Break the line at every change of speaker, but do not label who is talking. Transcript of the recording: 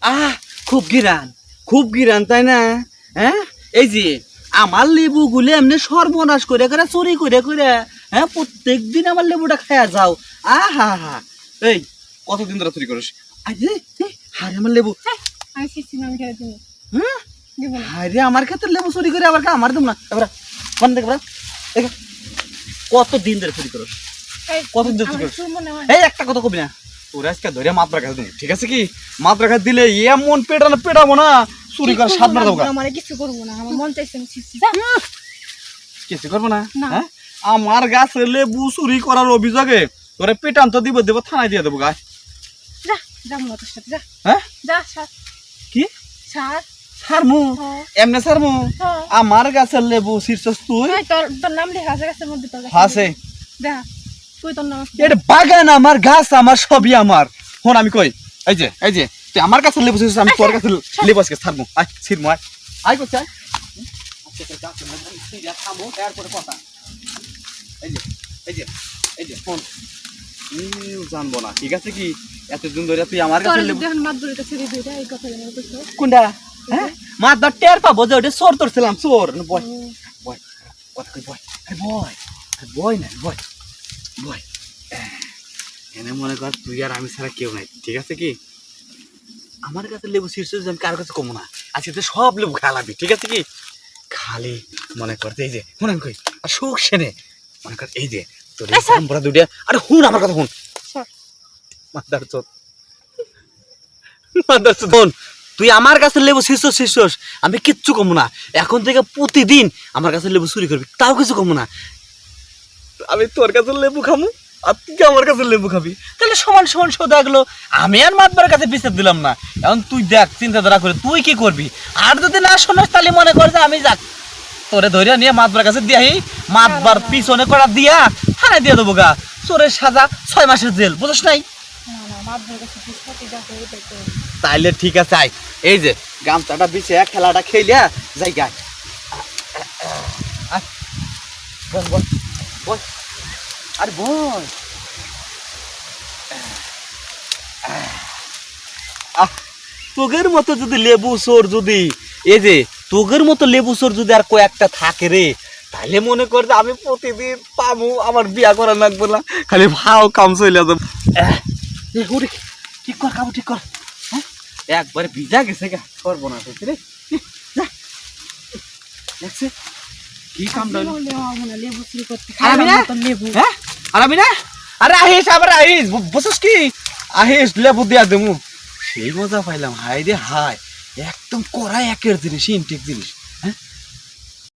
আহ খুব গিরান তাই না? হ্যাঁ, এই যে আমার লেবু গুলি এমনি সর্বনাশ করে করে চুরি করে করে, হ্যাঁ প্রত্যেক দিন আমার লেবুটা খায়া যাও। আহা হা, এই কতদিন ধরে চুরি করিস? আরে হারে আমার লেবু,
আমি শিখছি না, আমি খেলে দিব।
হ্যাঁ
দিব না।
হারে আমার ক্ষেত্রে লেবু চুরি করে আবার আমার দেব না। এবার বন্ধ দেখ কতদিন ধরে চুরি করিস?
এই,
কতদিন ধরে চুরি
আমার
করিস?
চুল মনে হয়।
এই একটা কথা কবি না, তোর আজকে ধরে মাত্রা খাই দেবো, ঠিক আছে কি? মাত্রা খাই দিলে এমন পেটাবো না, চুরি করে সাত মারা দেবো।
আমার কিছু করবো না, আমার মন চাইছে আমি শিখছি। যা।
কিছু করবো না?
না।
হ্যাঁ, আমার গাছে লেবু চুরি করার অভিযোগে তোরে পেটান তো দেবো থানায় দিয়ে দেবো গায়ে।
যা, যা মনে তোর সাথে যা।
হ্যাঁ
যা, সার।
কি
সার।
ছাড়মু?
হ্যাঁ।
এমনে ছাড়মু?
হ্যাঁ।
আমার গাছের লেবু শীর্ষস তুই?
এই, তোর নাম লেখা আছে গাছের মধ্যে, তোর গাছের
আছে
মধ্যে। দেখা, তুই তোর নাম আছে।
এটা বাগান আমার, গাছ আমার, সবই আমার। হন আমি কই, এই যে তুই আমার কাছে লেবু ছিড়ছিস, আমি তোর কাছে লেবু আজকে ছাড়মু। আয় ছিড়মু, আয় করছে আয়। জানবো না, ঠিক আছে কি? এতদিন ধরে তুই আমার
তোর
কাছে
যদি
লেবু
এখন মাত ধরে তো ছেড়ে দিই, এই কথা জানার কইছো।
কোনটা? হ্যাঁ, মার দর টের পাবো যে ওটা চোর তোরছিলাম, চোর। বয় বয়, কথা কই বয়, আরে বয়, আরে বয় না বয় বয়। এনে মনে কর তুই আর আমি ছাড়া কেউ নাই, ঠিক আছে কি? আমার কাছে লেবু শীর্ষ আমি কারোর কাছে কমো না, আজকে তো সব লেবু খালাবি, ঠিক আছে কি? খালি মনে করতে এই যে মনে কই আর সুখ সেনে মনে কর এই যে তোর আমরা দুইটা। আরে হুন আমার কথা হুন,
সর।
মাদার চোদ, মাদার চোদ। হুন, তুই আমার কাছে লেবু শীর্ষ আমি কিচ্ছু কমো না। এখন থেকে প্রতিদিন আমার কাছে লেবু চুরি করবি, তাও কিছু কমো না। আমি তোর কাছে লেবু খামু আর তুই আমার কাছে লেবু খাবি, তাহলে সমান সমান সোদা গেলো। আমি আর মাতবার কাছে বিচার দিলাম না। এখন তুই দেখ চিন্তাধারা করে তুই কি করবি। আর যদি না শোনাস তাহলে মনে কর যে আমি যাক তোরে ধরে নিয়ে মাতবার কাছে দিয়াহি, মাতবার পিছনে করা দিয়া থানায় দিয়ে দেবো গা। চোরের সাজা 6 মাসের জেল, বুঝছ নাই?
না না, মাত ধরে কাছে পিছপতি যা করে তাই কর।
তাইলে ঠিক আছে, আয় এই যে গামছাটা বিছে খেলাটা খেলিয়া যাই গায়। আরে বল, তোগের মতো যদি লেবু চোর যদি এই যে তোগের মতো লেবু চোর যদি আর কয়েকটা থাকে রে, তাহলে মনে কর যে আমি প্রতিদিন পাবো, আমার বিয়া করা লাগবে না, খালি ভাও কাম চলে যাবে। ঠিক কর কাবু, ঠিক কর। হ্যাঁ, একবারে ভিজা গেছে গা, সর্বনাশ হয়েছে রে। দেখছে কি কামটা হলো?
লেবু চুরি করতে
আর আমি না?
লেবু।
হ্যাঁ, আর আমি না? আরে আহিস, আবার আহিস, বুঝছিস কি? আহিস লেবু দিয়া দেবো, সেই মজা পাইলাম। হাই রে হাই, একদম কড়া একের জিনিস, ইনটেক জিনিস।